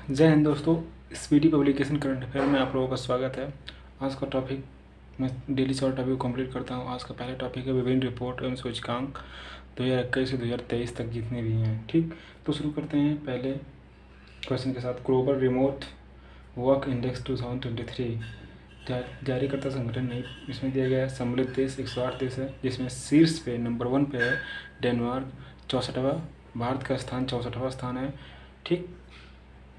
जय हिंद दोस्तों। Speedy publication current affair में आप लोगों का स्वागत है। आज का टॉपिक मैं डेली शॉर्ट टॉपिक कंप्लीट करता हूँ। आज का पहला टॉपिक है विभिन्न रिपोर्ट एवं सूचकांक 2021 से 2023 तक जितने भी हैं। ठीक, तो शुरू करते हैं पहले क्वेश्चन के साथ। ग्लोबल रिमोट वर्क इंडेक्स 2023 जारीकर्ता संगठन नहीं इसमें दिया गया है। सम्मिलित देश 108 देश है, जिसमें शीर्ष पे नंबर 1 पे है डेनमार्क 64वां, भारत का स्थान 64वां स्थान है। ठीक,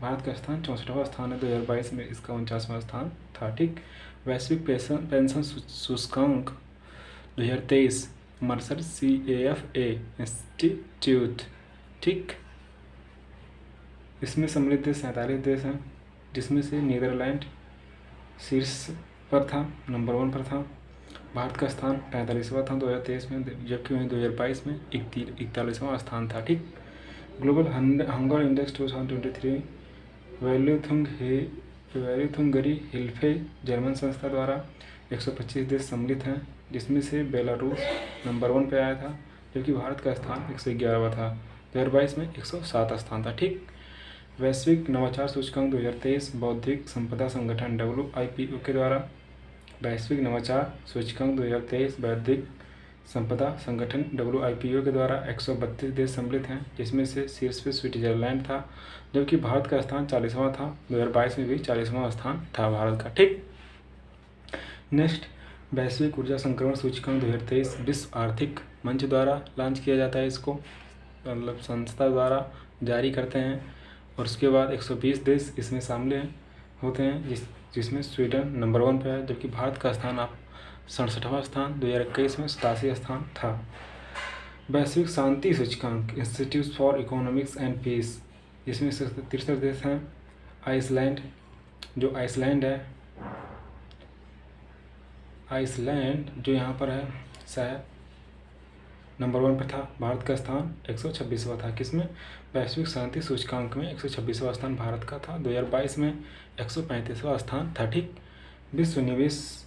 भारत का स्थान 64वां स्थान है। 2022 में इसका 49वां स्थान था। ठीक, वैश्विक पेंशन सूचकांक 2023 मर्सर CAFA इंस्टीट्यूट। ठीक, इसमें सम्मिलित देश 47 देश हैं, जिसमें से नीदरलैंड शीर्ष पर था, नंबर 1 पर था। भारत का स्थान 45वां था 2023 में, जबकि वहीं 2022 में 41वां स्थान था। ठीक, ग्लोबल हंगर इंडेक्स 2023 वैल्यूथुंगरी हिल्फे जर्मन संस्था द्वारा 125 देश सम्मिलित हैं, जिसमें से बेलारूस नंबर 1 पे आया था, जबकि भारत का स्थान 111वां था। 2022 में 107 स्थान था। ठीक, वैश्विक नवाचार सूचकांक 2023 बौद्धिक संपदा संगठन WIPO के द्वारा वैश्विक नवाचार सूचकांक 2023 बौद्धिक संपदा संगठन WIPO के द्वारा 132 देश सम्मिलित हैं, जिसमें से शीर्ष पे स्विट्जरलैंड था, जबकि भारत का स्थान 40वां था। 2022 में भी 40वां स्थान था भारत का। ठीक, नेक्स्ट, वैश्विक ऊर्जा संक्रमण सूचकांक 2023 विश्व आर्थिक मंच द्वारा लॉन्च किया जाता है। इसको मतलब संस्था द्वारा जारी करते हैं, और उसके बाद 120 देश इसमें शामिल होते हैं, जिसमें स्वीडन नंबर 1 पे है, जबकि भारत का स्थान आप 67वां स्थान 2021 में 87 स्थान था। वैश्विक शांति सूचकांक institute for economics and peace, जिसमें 63 देश हैं। आइसलैंड जो यहाँ पर है शायद नंबर 1 पे था। भारत का स्थान 126वां था। किसमें? वैश्विक शांति सूचकांक में 126वां स्थान भारत का था। 2022 में 135वां स्थान था। ठीक, विश्व निवेश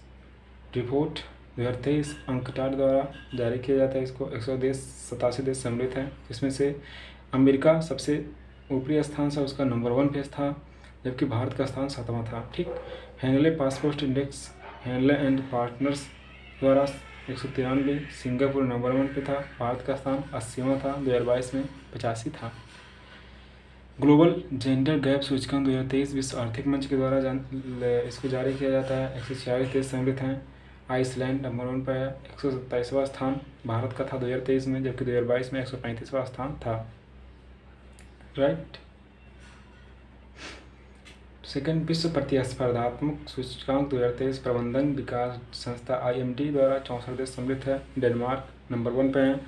रिपोर्ट 2023 अंकटाड द्वारा जारी किया जाता है। इसको 187 देश सम्मिलित हैं, जिसमें से अमेरिका सबसे ऊपरी स्थान से उसका नंबर 1 पे था, जबकि भारत का स्थान 7वां था। ठीक, Henley passport index Henley and partners द्वारा 193 सिंगापुर नंबर 1 पे था, भारत का स्थान 80वां था। 2022 में 85 था। ग्लोबल जेंडर गैप सूचकांक 2023 विश्व आर्थिक मंच के द्वारा इसको जारी किया जाता है। 146 देश सम्मिलित हैं। आइसलैंड नंबर 1 पर है, 127वां स्थान भारत का था 2023 में, जबकि 2022 में 135वां स्थान था। राइट, सेकंड, विश्व प्रतिस्पर्धात्मक सूचकांक 2023 प्रबंधन विकास संस्था IMD द्वारा 64 देश सम्मिलित है। डेनमार्क नंबर 1 पे है,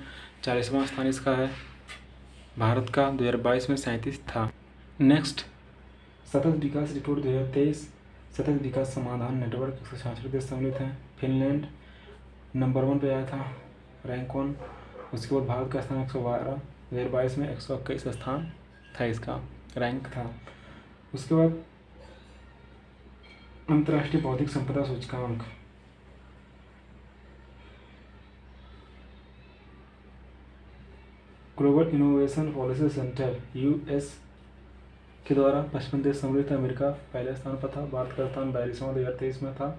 40वां स्थान इसका है। भारत का 2022 में 37 था। नेक्स्ट, सतत विकास रिपोर्ट 2023 सतत विकास समाधान नेटवर्क 166 देश सम्मिलित हैं। फिनलैंड नंबर 1 पे आया था, रैंक 1। उसके बाद भारत का स्थान 112, 2022 में 121 स्थान था, इसका रैंक था। उसके बाद अंतर्राष्ट्रीय बौद्धिक संपदा सूचकांक global innovation policy centre US के द्वारा 55 देश सम्मिलित है। अमेरिका पहले स्थान पर था, भारत का स्थान 42वां 2023 में था,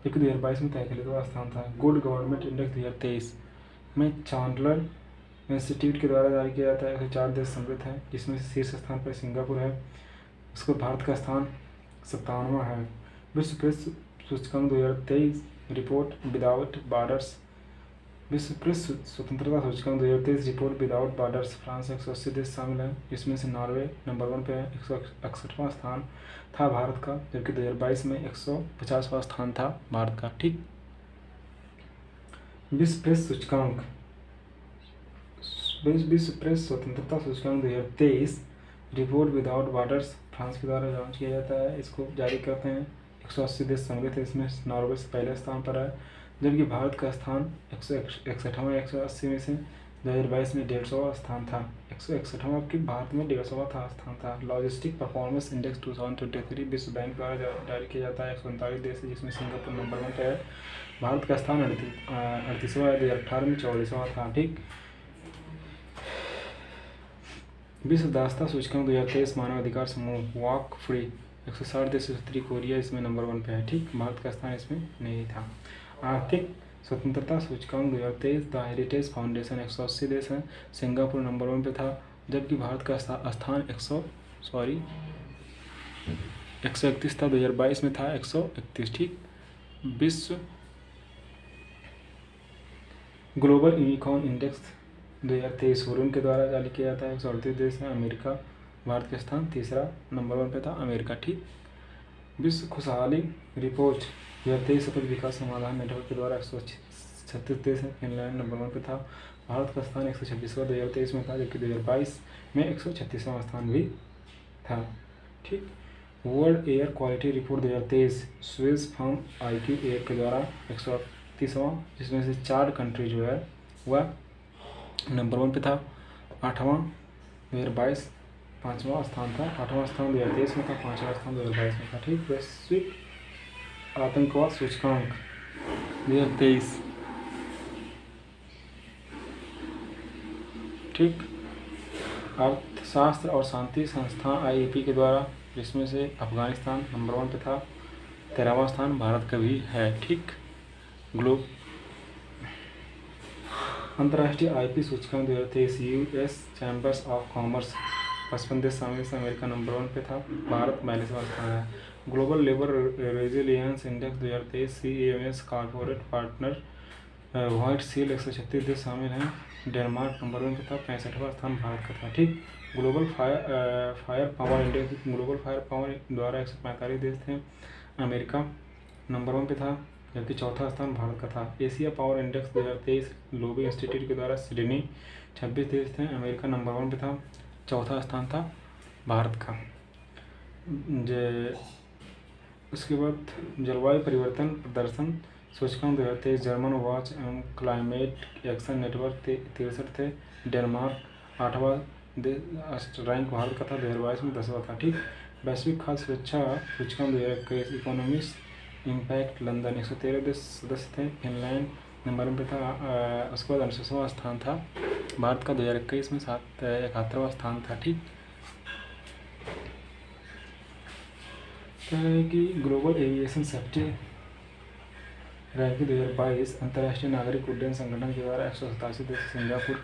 जबकि 2022 में 43वां स्थान था। गुड गवर्नमेंट इंडेक्स 2023 में चांडलर इंस्टीट्यूट के द्वारा जारी किया जाता है। 104 देश सम्मिलित हैं, जिसमें से शीर्ष स्थान पर सिंगापुर है, उसको भारत का स्थान 57वां है। विश्व प्रेस सूचकांक 2023 रिपोर्ट विदाउट बॉर्डर्स विश्व प्रेस स्वतंत्रता सूचकांक 2023 रिपोर्ट विदाउट बॉर्डर्स फ्रांस 180 देश शामिल हैं, जिसमें से नॉर्वे नंबर 1 पे है, 161वां स्थान था भारत का, जबकि 2022 में 150वां स्थान था भारत का। ठीक, विश्व प्रेस स्वतंत्रता सूचकांक 2023 रिपोर्ट विदाउट बॉर्डर्स फ्रांस के द्वारा लॉन्च किया जाता है। इसको जारी करते हैं। 180 देश सम्मिलित है, इसमें नॉर्वे से पहले स्थान पर है, जबकि भारत का स्थान 161वां 180 में से 2022 में 150वां स्थान था। 161वां की भारत में 150वां स्थान था। लॉजिस्टिक परफॉर्मेंस इंडेक्स 2023 विश्व बैंक द्वारा जारी किया जाता है। 139 देश है, जिसमें सिंगापुर नंबर 1 है, भारत का स्थान 38वां 2018 में 44वां था। ठीक, विश्व दासता सूचकांक 2023 मानव अधिकार समूह वॉक फ्री 160 देश, उत्तरी कोरिया इसमें नंबर 1 पे है। ठीक, भारत का स्थान इसमें नहीं था। आर्थिक स्वतंत्रता सूचकांक 2023 द हेरिटेज फाउंडेशन 180 देश हैं, सिंगापुर नंबर 1 पे था, जबकि भारत का स्थान 131 था, 2022 में था 131। ठीक, विश्व ग्लोबल यूनिकॉर्न इंडेक्स 2023 हुरून के द्वारा जारी किया जाता है, 138 देश हैं, अमेरिका भारत के स्थान तीसरा नंबर 1 पे था, अमेरिका। ठीक, विश्व खुशहाली रिपोर्ट 2023 सफल विकास समाधान नेटवर्क के द्वारा 136 देश हैं, फिनलैंड नंबर 1 पे था, भारत का स्थान 126वां 2023 में था, जबकि 2022 में 136वां स्थान भी था। ठीक, world air quality report 2023 Swiss firm IQ air के द्वारा 138वां, जिसमें से 4 कंट्री जो है वह नंबर 1 पे था, 8वां 2022 5वां स्थान था, 8वां स्थान 2023 में था, 5वां स्थान 2022 में था। ठीक, वैश्विक आतंकवाद सूचकांक 2023। ठीक, अर्थशास्त्र और शांति संस्थान IAP के द्वारा, जिसमें से अफगानिस्तान नंबर 1 पे था, 13वां स्थान भारत का भी है। ठीक, अंतर्राष्ट्रीय IP सूचकांक 2023 US चैम्बर्स ऑफ कॉमर्स 55 देश शामिल से, अमेरिका नंबर 1 पे था, भारत 42वां स्थान है। Global labour resilience index 2023 CAMS corporate partner white seal 136 देश शामिल हैं, डेनमार्क नंबर 1 पे था, 65वां स्थान भारत का था। ठीक, global fire power index global fire power द्वारा 145 देश थे, अमेरिका नंबर 1 पे था, जबकि चौथा स्थान भारत का था। Asia power index 2023 lobby institute के द्वारा सिडनी 26 देश थे, अमेरिका नंबर 1 पे था, चौथा स्थान था भारत का। उसके बाद जलवायु परिवर्तन प्रदर्शन सूचकांक 2023 जर्मन वॉच एवं क्लाइमेट एक्शन नेटवर्क 63 थे, डेनमार्क 8वां रैंक भारत का था, 2022 में 10वां था। ठीक, वैश्विक खाद्य सुरक्षा सूचकांक 2021 इकोनॉमिस्ट इम्पैक्ट लंदन 113 देश सदस्य थे, फिनलैंड नंबर 1 पे था, उसके बाद 69वां स्थान था भारत का, 2021 में 71वां स्थान था। ठीक, क्या है कि ग्लोबल एविएशन सेफ्टी रैंकिंग 2022 अंतर्राष्ट्रीय नागरिक उड्डयन संगठन के द्वारा 187 देश, सिंगापुर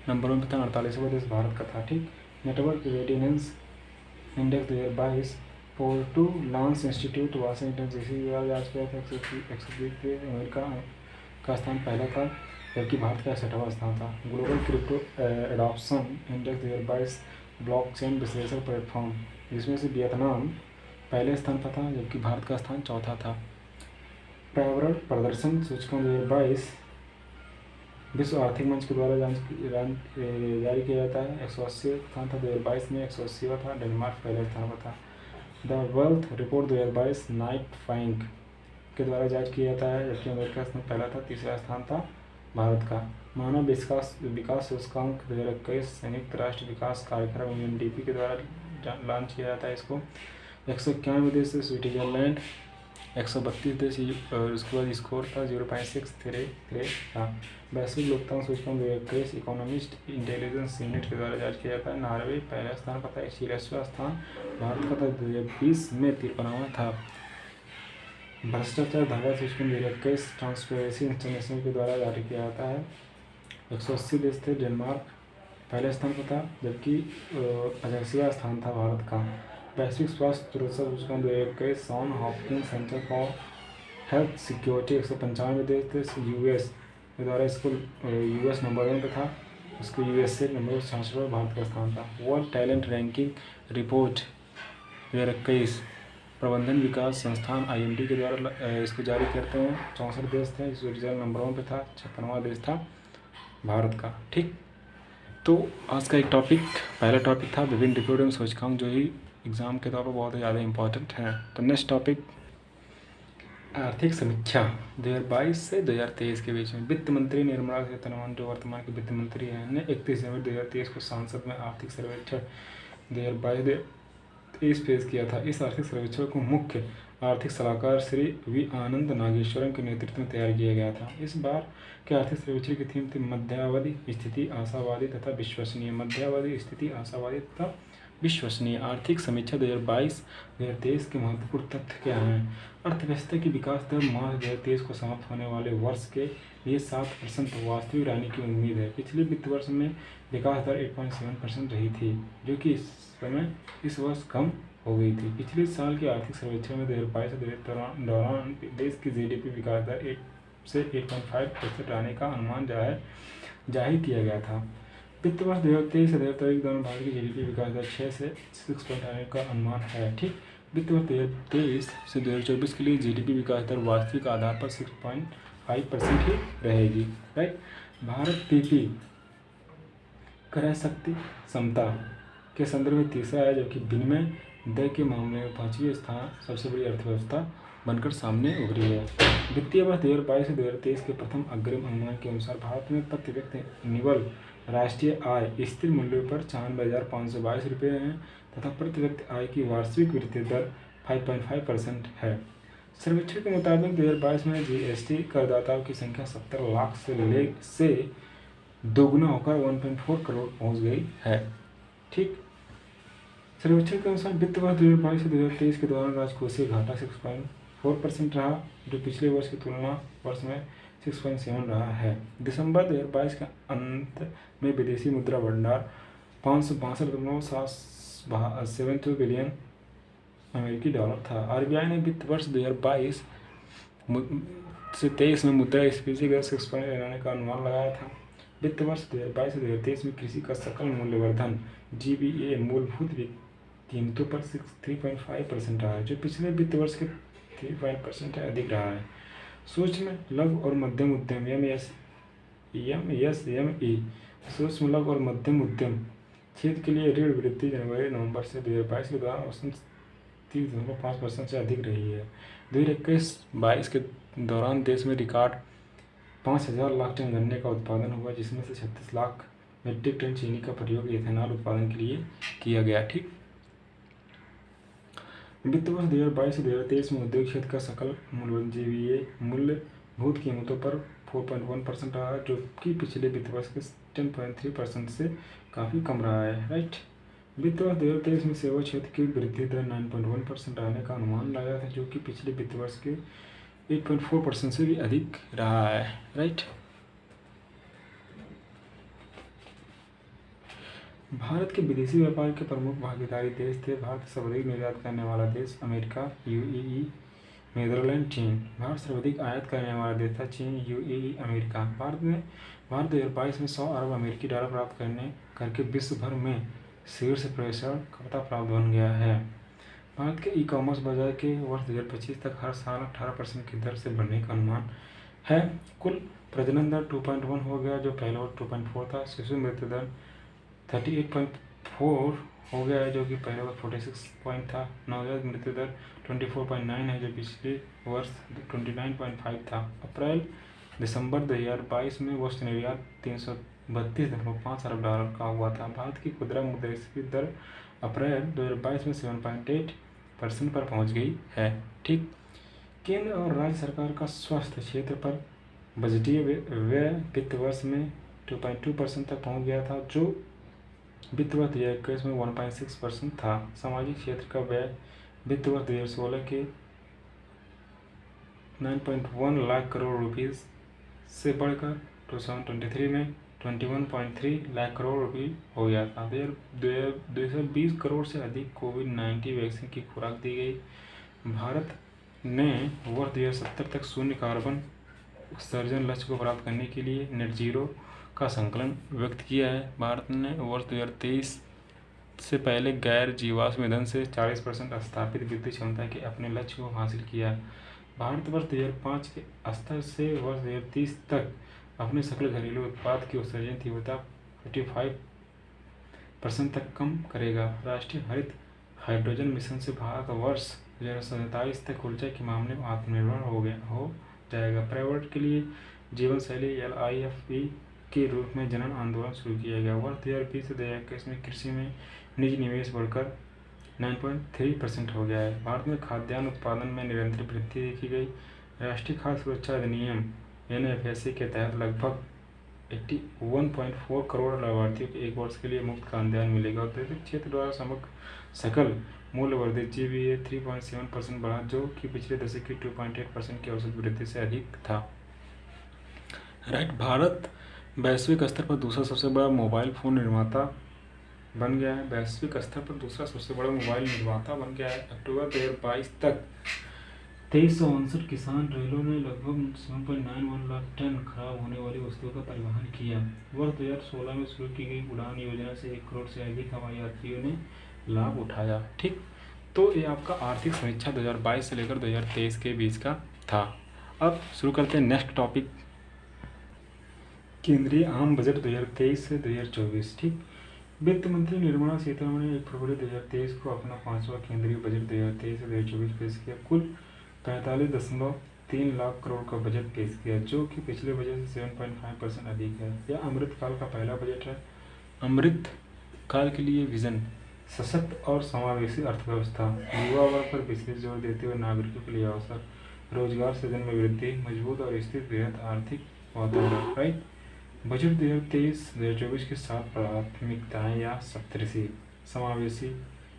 नंबर 1 पे था, 48वां देश भारत का था। ठीक, network readiness index 2022 portulans institute Washington DC द्वारा आज किया था, 120 पे अमेरिका का स्थान पहला था, जबकि भारत का 60वां स्थान था। Global crypto adoption index 2022 blockchain विश्लेषण प्लेटफॉर्म, जिसमें से वियतनाम पहले स्थान पर था, जबकि भारत का स्थान चौथा था। पर्यावरण प्रदर्शन सूचकांक 2022 विश्व आर्थिक मंच के द्वारा जारी किया जाता है, 180 स्थान था, 2022 में 180वां था, डेनमार्क पहले स्थान पर था। द वेल्थ रिपोर्ट 2022 नाइट फैंक के द्वारा जांच किया जाता है, जबकि अमेरिका स्थान पहला था, तीसरा स्थान था भारत का। मानव विकास सूचकांक 2021 संयुक्त राष्ट्र विकास कार्यक्रम UNDP के द्वारा लॉन्च किया जाता है इसको, 191 देश से स्विट्जरलैंड 132 देश, और उसके बाद स्कोर था 0.633 था। वैश्विक लोकतांत्रिक सूचकांक 2021 इकोनॉमिस्ट इंटेलिजेंस यूनिट के द्वारा जांच किया जाता है, नॉर्वे पहला स्थान पर था, 46वां स्थान भारत का था, 2020 में 53वां था। भ्रष्टाचार धारा सूचकांक 2021 ट्रांसपेरेंसी इंटरनेशनल के द्वारा जारी किया जाता है, 180 देश थे, डेनमार्क पहले स्थान पर था, जबकि 85वां स्थान था भारत का। वैश्विक स्वास्थ्य सुरक्षा सूचकांक 2021 John Hopkins centre for health security 195 देश थे, US के द्वारा इसको US नंबर 1 पे था, उसको USA नंबर 66 भारत का स्थान था। वर्ल्ड टैलेंट रैंकिंग रिपोर्ट 2021 प्रबंधन विकास संस्थान IMD के द्वारा इसको जारी करते हैं, 64 देश थे, स्विट्जरलैंड नंबर 1 पे था, 56वां देश था भारत का। ठीक, तो आज का एक टॉपिक पहला टॉपिक था विभिन्न रिपोर्ट एवं सूचकांक, जो ही एग्ज़ाम के तौर पर बहुत ही ज़्यादा इंपॉर्टेंट है। तो नेक्स्ट टॉपिक आर्थिक समीक्षा 2022 से 2023 के बीच में वित्त मंत्री निर्मला सीतारमण जो वर्तमान के वित्त मंत्री हैं ने 31 जनवरी 2023 को संसद में आर्थिक सर्वेक्षण 2023 पेश किया था। इस आर्थिक सर्वेक्षण को मुख्य आर्थिक सलाहकार श्री वी आनंद नागेश्वरम के नेतृत्व में तैयार किया गया था। इस बार के आर्थिक सर्वेक्षण की थीम थी मध्यावधि स्थिति आशावादी तथा विश्वसनीय। मध्यावधि स्थिति आशावादी तथा विश्वसनीय आर्थिक समीक्षा 2022-2023 के महत्वपूर्ण तथ्य क्या हैं? अर्थव्यवस्था की विकास दर मार्च 2023 को समाप्त होने वाले वर्ष के लिए 7% वास्तविक रहने की उम्मीद है। पिछले वित्त वर्ष में विकास दर 8.7% रही थी, जो कि इस वर्ष कम हो गई थी। पिछले साल के आर्थिक सर्वेक्षण में 2022 के दौरान देश की GDP विकास दर 8 से 8.5% रहने का अनुमान जाहिर किया गया था। वित्त वर्ष 2023 से 2023 के दौरान भारत की GDP विकास दर 6 से 6% रहने का अनुमान है। ठीक, वित्त वर्ष 2023 से 2024 के लिए GDP विकास दर वास्तविक आधार पर 6.5% ही रहेगी। राइट, भारत PP क्रय शक्ति क्षमता के संदर्भ में तीसरा है, जबकि विनिमय दर के मामले में 5वें स्थान सबसे बड़ी अर्थव्यवस्था बनकर सामने उभरी है। वित्तीय वर्ष 2022 से 2023 के प्रथम अग्रिम अनुमान के अनुसार भारत में प्रति व्यक्ति निवल राष्ट्रीय आय स्थिर मूल्य पर 94,522 रुपये है तथा प्रति व्यक्ति आय की वार्षिक वृद्धि दर 5.5% है। सर्वेक्षण के मुताबिक 2022 में GST करदाताओं की संख्या 70 लाख से दोगुना होकर 1.4 करोड़ पहुंच गई है। ठीक, सर्वेक्षण के अनुसार वित्त वर्ष 2022 से 2023 के दौरान राजकोषीय घाटा 6.4% रहा, जो पिछले वर्ष की तुलना वर्ष में 6.7 रहा है। दिसंबर 2022 के अंत में विदेशी मुद्रा भंडार 562.72 बिलियन अमेरिकी डॉलर था। RBI ने वित्त वर्ष 2022 से 23 में मुद्रास्फीति दर 6% रहने का अनुमान लगाया था। वित्त वर्ष 2022 से 2023 में कृषि का सकल मूल्यवर्धन GVA मूलभूत कीमतों पर 3.5% रहा है, जो पिछले वित्त वर्ष के 3% से अधिक रहा है। सूक्ष्म लघु और मध्यम उद्यम MSME सूक्ष्म लघु और मध्यम उद्यम क्षेत्र के लिए ऋण वृद्धि जनवरी-नवंबर से 2022 के दौरान औसतन 30.5% से अधिक रही है। 2021-22 के दौरान देश में रिकॉर्ड 5,000 लाख टन गन्ने का उत्पादन हुआ, जिसमें से 36 लाख मीट्रिक टन चीनी का प्रयोग इथेनॉल उत्पादन के लिए किया गया। ठीक, वित्त वर्ष 2022 से 2023 में उद्योग क्षेत्र का सकल मूल्यवर्धन GVA मूलभूत कीमतों पर 4.1% रहा, जो कि पिछले वित्त वर्ष के 10.3% से काफ़ी कम रहा है। राइट, वित्त वर्ष 2023 में सेवा क्षेत्र की वृद्धि दर 9.1% रहने का अनुमान लगाया था, जो कि पिछले वित्त वर्ष के 8.4% से भी अधिक रहा है। राइट, भारत के विदेशी व्यापार के प्रमुख भागीदारी देश थे। भारत सर्वाधिक निर्यात करने वाला देश अमेरिका, UAE, नीदरलैंड, चीन। भारत सर्वाधिक आयात करने वाला देश था चीन, UAE, अमेरिका। भारत 2022 में 100 अरब अमेरिकी डॉलर प्राप्त करके विश्व भर में शीर्ष प्रेषणकर्ता प्राप्त बन गया है। भारत के ई-कॉमर्स बाजार के वर्ष 2025 तक हर साल 18% की दर से बढ़ने का अनुमान है। कुल प्रजनन दर 2.1 हो गया, जो पहले वर्ष 2.4 था। शिशु मृत्यु दर 38.4 हो गया है, जो कि पहले वर्ष 46 पॉइंट था। नवजात मृत्यु दर 24.9 है, जो पिछले वर्ष 29.5 था। अप्रैल दिसंबर 2022 में वस्तु निर्यात 332.5 अरब डॉलर का हुआ था। भारत की खुदरा मुद्रास्फीति दर अप्रैल 2022 में 7.8% पर पहुंच गई है। ठीक, केंद्र और राज्य सरकार का स्वास्थ्य क्षेत्र पर बजटीय व्यय वित्त वर्ष में 2.2% तक पहुंच गया था, जो वित्त वर्ष 2021 में 1.6% था। सामाजिक क्षेत्र का व्यय वित्त वर्ष 2016 के 9.1 लाख करोड़ रुपीस से बढ़कर 2023 में 21.3 लाख करोड़ रुपये हो गया था। 220 करोड़ से अधिक कोविड-19 वैक्सीन की खुराक दी गई। भारत ने वर्ष 2070 तक शून्य कार्बन उत्सर्जन लक्ष्य को प्राप्त करने के लिए नेट जीरो का संकलन व्यक्त किया है। भारत ने वर्ष 2023 से पहले गैर जीवाश्म ईंधन से 40% स्थापित विद्युत क्षमता के अपने लक्ष्य को हासिल किया। भारत वर्ष 2005 के स्तर से वर्ष 2030 तक अपने सकल घरेलू उत्पाद की उत्सर्जन तीव्रता 55% तक कम करेगा। राष्ट्रीय हरित हाइड्रोजन मिशन से भारत वर्ष 2047 तक ऊर्जा के मामले में आत्मनिर्भर हो जाएगा। पर्यावरण के लिए जीवन शैली LIFE के रूप में जनन आंदोलन शुरू किया गया। वर्ष 2020 से 2021 में कृषि में निजी निवेश बढ़कर 9.3% हो गया है। भारत में खाद्यान्न उत्पादन में निरंतर वृद्धि देखी गई। राष्ट्रीय खाद्य सुरक्षा अधिनियम NFSA के तहत लगभग 81.4 करोड़ लाभार्थियों को 1 वर्ष के लिए मुफ्त खाद्यान्न मिलेगा। औद्योगिक क्षेत्र द्वारा समग्र सकल मूल्य वर्धित GVA 3.7% बढ़ा, जो कि पिछले दशक की 2.8% की औसत वृद्धि से अधिक था। राइट, भारत वैश्विक स्तर पर दूसरा सबसे बड़ा मोबाइल फ़ोन निर्माता बन गया है। वैश्विक स्तर पर दूसरा सबसे बड़ा मोबाइल निर्माता बन गया है। अक्टूबर 2022 तक 2359 किसान रेलों ने लगभग 7.91 लाख टन खराब होने वाली वस्तुओं का परिवहन किया। वर्ष 2016 में शुरू की गई उड़ान योजना से 1 करोड़ से अधिक हवाई यात्रियों ने लाभ उठाया। ठीक, तो ये आपका आर्थिक समीक्षा 2022 से लेकर 2023 के बीच का था। अब शुरू करते हैं नेक्स्ट टॉपिक, केंद्रीय आम बजट 2023 से 2024। ठीक, वित्त मंत्री निर्मला सीतारमण ने 1 फरवरी 2023 को अपना 5वां केंद्रीय बजट 2023 से 2024 पेश किया। कुल 45.3 लाख करोड़ का बजट पेश किया, जो कि पिछले बजट से 7.5% अधिक है। यह अमृतकाल का पहला बजट है। अमृत काल के लिए विजन, सशक्त और समावेशी अर्थव्यवस्था, युवा वर्ग पर विशेष जोर देते हुए नागरिकों के लिए अवसर, रोजगार सृजन में वृद्धि, मजबूत और स्थिर बृहद आर्थिक वातावरण। राइट, बजट 2023-2024 की 7 प्राथमिकताएं या सप्तऋषि: समावेशी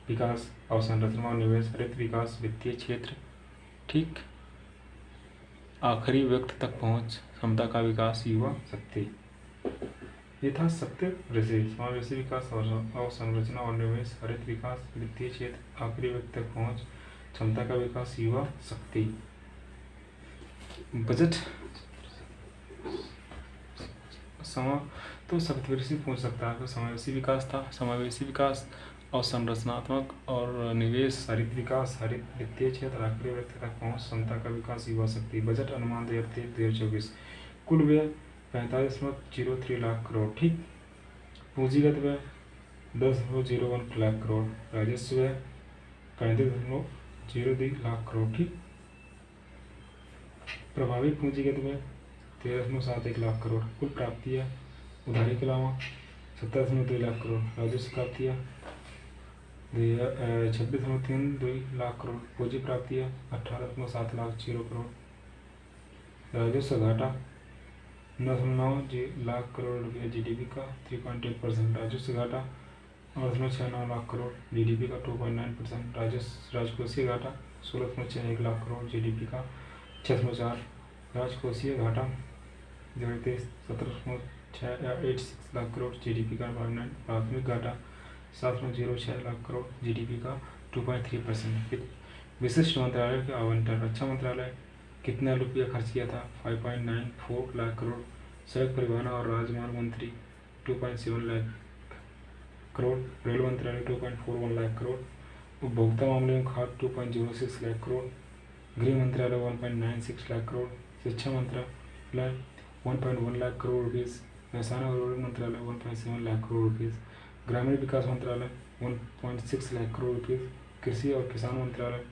विकास, अवसंरचना और निवेश, हरित विकास, वित्तीय क्षेत्र, ठीक, आखिरी व्यक्ति तक पहुंच, क्षमता का विकास, युवा शक्ति। ये था सप्तऋषि: समावेशी विकास, अवसंरचना और निवेश, हरित विकास, वित्तीय क्षेत्र, आखिरी व्यक्ति तक पहुंच, क्षमता का विकास, युवा शक्ति। बजट तो सप्तऋषि पूछ सकता है। तो समावेशी विकास था, समावेशी विकास, अवसंरचनात्मक और निवेश, हरित विकास, हरित वित्तीय क्षेत्र, आखिरी व्यक्ति तक पहुंच, क्षमता का विकास, युवा शक्ति। बजट अनुमान 2023-2024 कुल व्यय 45.03 लाख करोड़। ठीक, पूंजीगत व्यय 10.01 लाख करोड़, राजस्व व्यय 35.02 लाख करोड़। ठीक, प्रभावी पूंजीगत व्यय 13.71 लाख करोड़। कुल प्राप्तियाँ उधारी के अलावा 17.2 लाख करोड़, राजस्व प्राप्तियाँ 26.32 लाख करोड़, पूंजी प्राप्तियाँ 18.7 लाख 0 करोड़, राजस्व घाटा 9.9 लाख करोड़ रुपये, GDP का 3.8%, राजस्व घाटा 8.69 लाख करोड़, GDP का 2.9%, राजकोषीय घाटा 16.61 लाख करोड़, GDP का 6.4, राजकोषीय घाटा 17.86 लाख करोड़, GDP का 5.9, प्राथमिक घाटा 7.06 लाख करोड़, GDP का 2.3%। विशिष्ट मंत्रालय के आवंटन: रक्षा मंत्रालय कितना रुपया खर्च किया था? 5.94 लाख करोड़। सड़क परिवहन और राजमार्ग मंत्री 2.7 लाख करोड़। रेल मंत्रालय 2.41 लाख करोड़। उपभोक्ता मामले में खाद 2.06 लाख करोड़। गृह मंत्रालय 1.96 लाख करोड़। शिक्षा मंत्रालय 1.1 लाख करोड़ रुपीज़। रसायन और उर्वरक मंत्रालय 1.7 लाख करोड़ रुपीज़। ग्रामीण विकास मंत्रालय 1.6 लाख करोड़ रुपीज़। कृषि और किसान मंत्रालय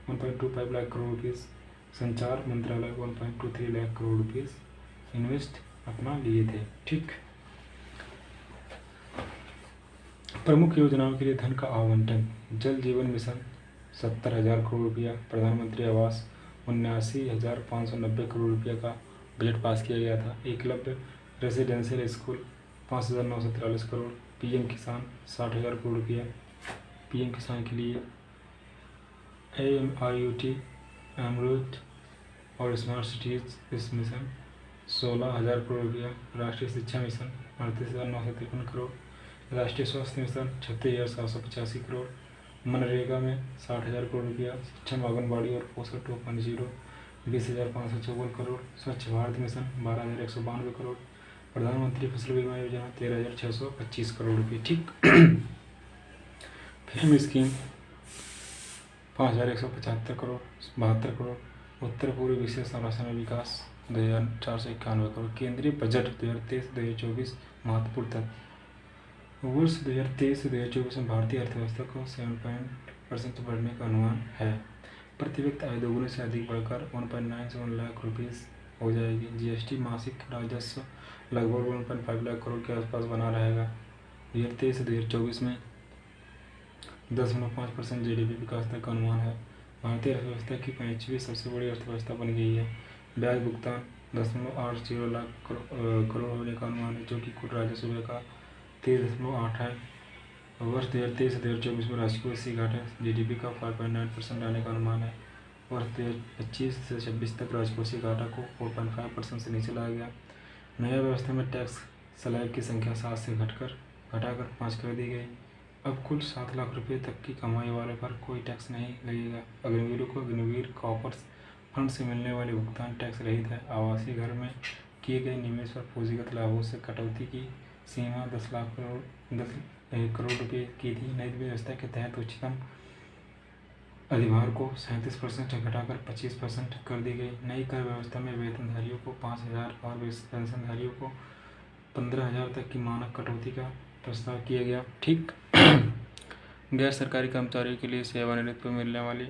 1.25 लाख करोड़ रुपीज़। संचार मंत्रालय 1.23 लाख करोड़ रुपीज़ इन्वेस्ट अपना लिए थे। ठीक, प्रमुख योजनाओं के लिए धन का आवंटन: जल जीवन मिशन 70,000 करोड़ रुपया। प्रधानमंत्री आवास 79,590 करोड़ रुपये का बजट पास किया गया था। Eklavya residential school 5,943 crore. PM किसान 60,000 करोड़ रुपया। PM किसान के लिए AMRUT अमरूट और स्मार्ट सिटीज इस मिशन 16,000 करोड़ रुपया। राष्ट्रीय शिक्षा मिशन 38,953 करोड़। राष्ट्रीय स्वास्थ्य मिशन 36,785 करोड़। मनरेगा में 60,000 करोड़ रुपया। सक्षम आंगनबाड़ी और पोषण 2.0 20,554 करोड़। स्वच्छ भारत मिशन 12,192 करोड़। प्रधानमंत्री फसल बीमा योजना 13,625 करोड़ रुपये। ठीक, फेम स्कीम 5,175 करोड़ 72 करोड़। उत्तर पूर्वी विशेष संरचना विकास 2,491 करोड़। केंद्रीय बजट 2023-2024 महत्वपूर्ण तथ्य: वर्ष 2023 से 2024 में भारतीय अर्थव्यवस्था को 7% बढ़ने का अनुमान है। प्रति व्यक्ति आय दोगुने से अधिक बढ़कर 1.97 लाख रुपीज़ हो जाएगी। GST मासिक राजस्व लगभग 1.5 लाख करोड़ के आसपास बना रहेगा। 2023 से 2024 में 10.5% GDP विकास दर का अनुमान है। भारतीय अर्थव्यवस्था की 5वीं सबसे बड़ी अर्थव्यवस्था बन गई है। ब्याज भुगतान 10.80 लाख करोड़ होने का अनुमान है, जो कि कुल राजस्व का 13.8 है। वर्ष 2023 से 2024 में राजस्व से घाटा GDP का 5.9% रहने का अनुमान है। वर्ष 2025 से 26 तक राजकोषीय घाटा को 4.5% से नीचे लाया गया। नया व्यवस्था में टैक्स स्लैब की संख्या 7 से घटाकर 5 कर दी गई। अब कुल 7 लाख रुपये तक की कमाई वाले पर कोई टैक्स नहीं लगेगा। अग्निवीरों को अग्निवीर कॉर्प्स फंड से मिलने वाले भुगतान टैक्स रहित है। आवासीय घर में किए गए निवेश पर पूंजीगत लाभों से कटौती की सीमा 10 करोड़ रुपये की थी। नई व्यवस्था के तहत उच्चतम अधिभार को 37% घटाकर 25% कर दी गई। नई कर व्यवस्था में वेतनधारियों को 5,000 और पेंशनधारियों को 15,000 तक की मानक कटौती का प्रस्ताव किया गया। ठीक। गैर सरकारी कर्मचारियों के लिए सेवानिवृत्ति पर मिलने वाली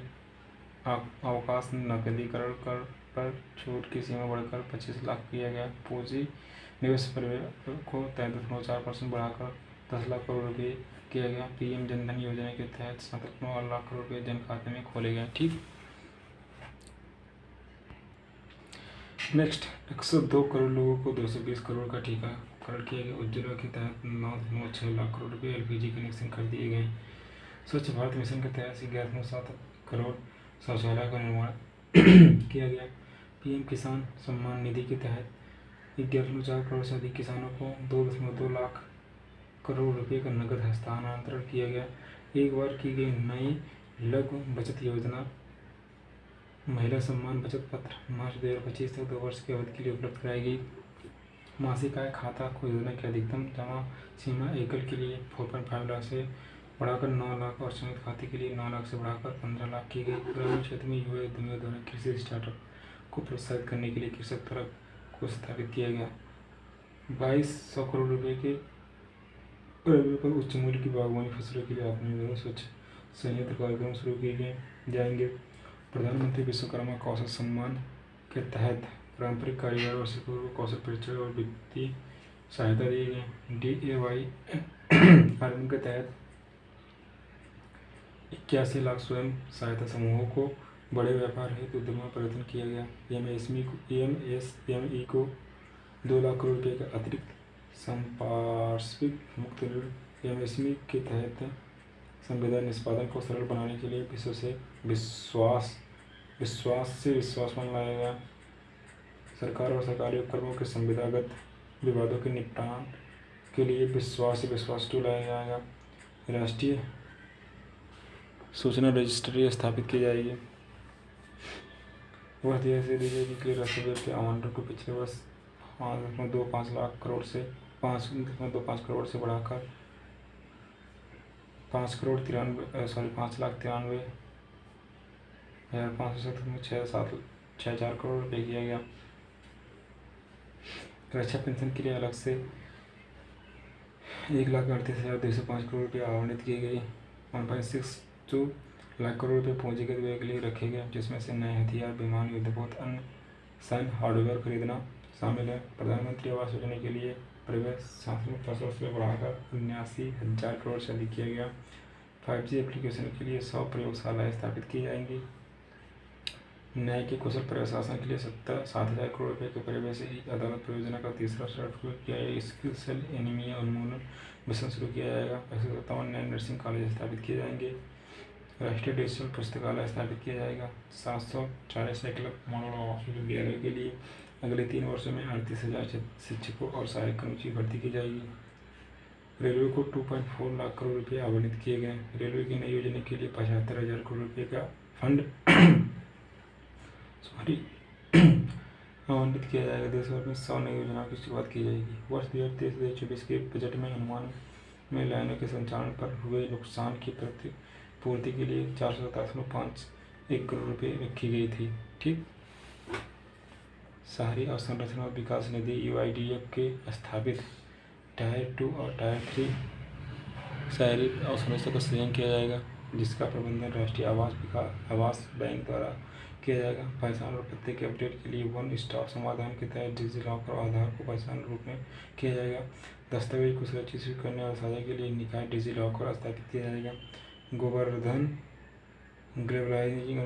अवकाश नकदीकरण कर पर छूट की सीमा बढ़कर 25 लाख किया गया। पूंजी निवेश पर को 33.4% बढ़ाकर 10 लाख करोड़ रुपये किया गया। PM जनधन योजना के तहत 7.9 लाख करोड़ रुपये जन खाते में खोले गए। ठीक। नेक्स्ट, 102 करोड़ लोगों को 220 करोड़ का टीकाकरण किया गया। उज्ज्वला के तहत 9.6 लाख करोड़ रुपये LPG कनेक्शन कर दिए गए। स्वच्छ भारत मिशन के तहत 11.7 करोड़ शौचालय का निर्माण किया गया। PM किसान सम्मान निधि के तहत 11.4 करोड़ से अधिक किसानों को 2.2 लाख करोड़ रुपये का नकद हस्तांतरण किया गया। एक बार की गई नई लघु बचत योजना महिला सम्मान बचत पत्र मार्च 2025 तक 2 वर्ष की अवधि के लिए उपलब्ध कराई गई। मासिक आय खाता को योजना की अधिकतम जमा सीमा एकल के लिए 4.5 लाख से बढ़ाकर 9 लाख और संयुक्त खाते के लिए 9 लाख से बढ़ाकर 15 लाख की गई। ग्रामीण क्षेत्र में युवा उद्यमियों द्वारा कृषि स्टार्टअप को प्रोत्साहित करने के लिए कृषक तर्क को स्थापित किया गया। 2200 करोड़ रुपये के पर उच्च मूल्य की बागवानी फसलों के लिए आत्मनिर्भर स्वच्छ संयंत्र कार्यक्रम शुरू किए जाएंगे। प्रधानमंत्री विश्वकर्मा कौशल सम्मान के तहत पारंपरिक कारीगर और शिल्पियों को कौशल प्रशिक्षण और वित्तीय सहायता दी गई। DAY कार्यक्रम के तहत 81 लाख स्वयं सहायता समूहों को बड़े व्यापार हेतु उद्यम में परिवर्तन किया गया। MSME को 2 लाख करोड़ रुपये का अतिरिक्त संपार्श्विक मुक्त ऋण। MSME के तहत संविदा निष्पादन को सरल बनाने के लिए विश्वासमान लाया गया। सरकार और सरकारी उपक्रमों के संविदागत विवादों के निपटान के लिए विश्वास टू लाया जाएगा। राष्ट्रीय सूचना रजिस्ट्री स्थापित की जाएगी। वर्ष 2023 के लिए राष्ट्रीय बजट के आवंटन को पिछले वर्ष 5.25 लाख करोड़ से 5.25 करोड़ से बढ़ाकर 5,93,597,564 करोड़ रुपये किया गया। रक्षा पेंशन के लिए अलग से 1,38,205 करोड़ रुपये आवंटित किए गए। 1.62 लाख करोड़ रुपये पूंजीगत व्यय के लिए रखे गए, जिसमें से नए हथियार, विमान, युद्धपोत, अन्य सैन्य हार्डवेयर खरीदना शामिल है। प्रधानमंत्री आवास योजना के लिए प्रवेश 700 से बढ़ाकर 79,000 करोड़ से अधिक किया गया। 5G एप्लीकेशन के लिए 100 प्रयोगशालाएँ स्थापित की जाएंगी। न्याय के कुशल प्रशासन के लिए 7,000 करोड़ रुपये के प्रवेश अदालत परियोजना का तीसरा शुरू किया जाएगा। स्किल सेल एनीमिया उन्मूलन मिशन शुरू किया जाएगा। 157 नए नर्सिंग कॉलेज स्थापित किए जाएंगे। राष्ट्रीय डिजिटल पुस्तकालय स्थापित किया जाएगा। 740 एकलव्य मॉडल आवास विद्यालय के लिए अगले 3 वर्षों में 38,000 शिक्षकों और सहायक कर्मचारियों की भर्ती की जाएगी। रेलवे को 2.4 लाख करोड़ रुपये आवंटित किए गए। रेलवे की नई योजना के लिए 75,000 करोड़ रुपये का फंड आवंटित किया जाएगा। देश भर में 100 नई योजनाओं की शुरुआत की जाएगी। वर्ष 2023-2024 के बजट में अनुमान में लाइनों के संचालन पर हुए नुकसान की पूर्ति के लिए 427.51 करोड़ रुपये रखी गई थी। ठीक। शहरी अवसंरचना और विकास निधि UIDF के स्थापित टायर 2 और टायर 3 शहरी अवसंरचना का सृजन किया जाएगा, जिसका प्रबंधन राष्ट्रीय आवास बैंक द्वारा किया जाएगा। पहचान और पते के अपडेट के लिए वन स्टॉप समाधान के तहत डिजिलॉकर और आधार को पहचान रूप में किया जाएगा। दस्तावेज को सुरक्षित करने और साझा के लिए निकाय डिजिलॉकर स्थापित किया जाएगा। Govardhan globalising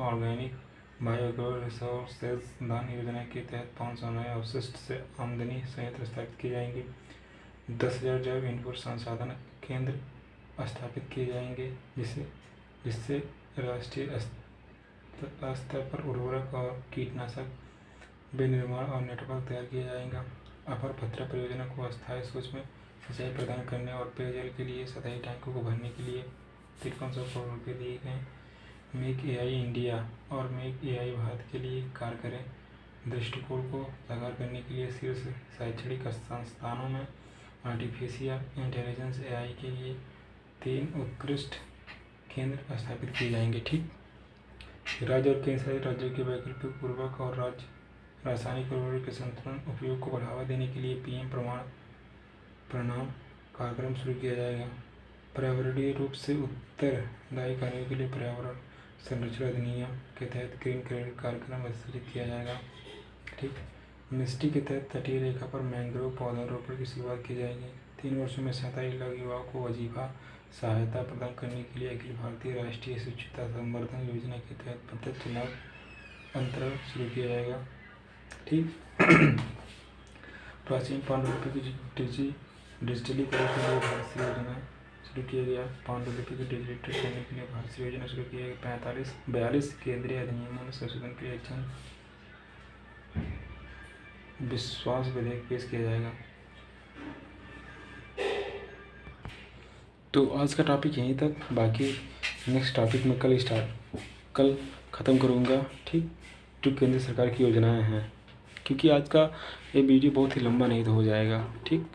organic biogas resources दान योजना के तहत 500 नए अवशिष्ट से आमदनी संयंत्र स्थापित किए जाएंगे। 10,000 जैव इनपुट संसाधन केंद्र स्थापित किए जाएंगे, जिससे राष्ट्रीय स्तर पर उर्वरक और कीटनाशक विनिर्माण और नेटवर्क तैयार किया जाएगा। अपर भद्रा परियोजना को अस्थायी सूक्ष्म सिंचाई प्रदान करने और पेयजल के लिए सतही टैंकों को भरने के लिए 5300 करोड़ रुपये दिए गए। मेक AI इंडिया और मेक AI भारत के लिए कार्य करें दृष्टिकोण को साकार करने के लिए शीर्ष शैक्षणिक संस्थानों में आर्टिफिशियल इंटेलिजेंस AI के लिए 3 उत्कृष्ट केंद्र स्थापित किए जाएंगे। ठीक, राज्य और केंद्र शासित राज्यों के वैकल्पिक उर्वरक और रासायनिक उर्वरक के संतुलन उपयोग को बढ़ावा देने के लिए PM प्रणाम कार्यक्रम शुरू किया जाएगा। पर्यावरणीय रूप से उत्तरदायी कार्यों के लिए पर्यावरण संरक्षण अधिनियम के तहत ग्रीन क्रेडिट कार्यक्रम संचालित किया जाएगा। ठीक, मिस्टी के तहत तटीय रेखा पर मैंग्रोव पौधारोपण की शुरुआत की जाएगी। 3 वर्षों में 37 लाख युवाओं को वजीफा सहायता प्रदान करने के लिए अखिल भारतीय राष्ट्रीय शिक्षुता संवर्धन योजना के तहत प्रत्यक्ष लाभ अंतरण शुरू किया जाएगा। ठीक, प्राचीन पांडुलिपि की डिजिटलीकरण के लिए भारत से योजना शुरू किया गया। पांडुलिपि को डिजिटल करने के लिए भारत से योजना शुरू किया गया। 42 केंद्रीय अधिनियमों में संशोधन के लिए जन विश्वास विधेयक पेश किया जाएगा। तो आज का टॉपिक यहीं तक, बाकी नेक्स्ट टॉपिक में कल ख़त्म करूँगा। ठीक, जो केंद्र सरकार की योजनाएं हैं, क्योंकि आज का ये वीडियो बहुत ही लंबा नहीं तो हो जाएगा। ठीक,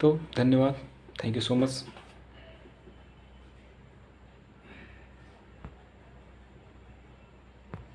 तो धन्यवाद, थैंक यू सो मच।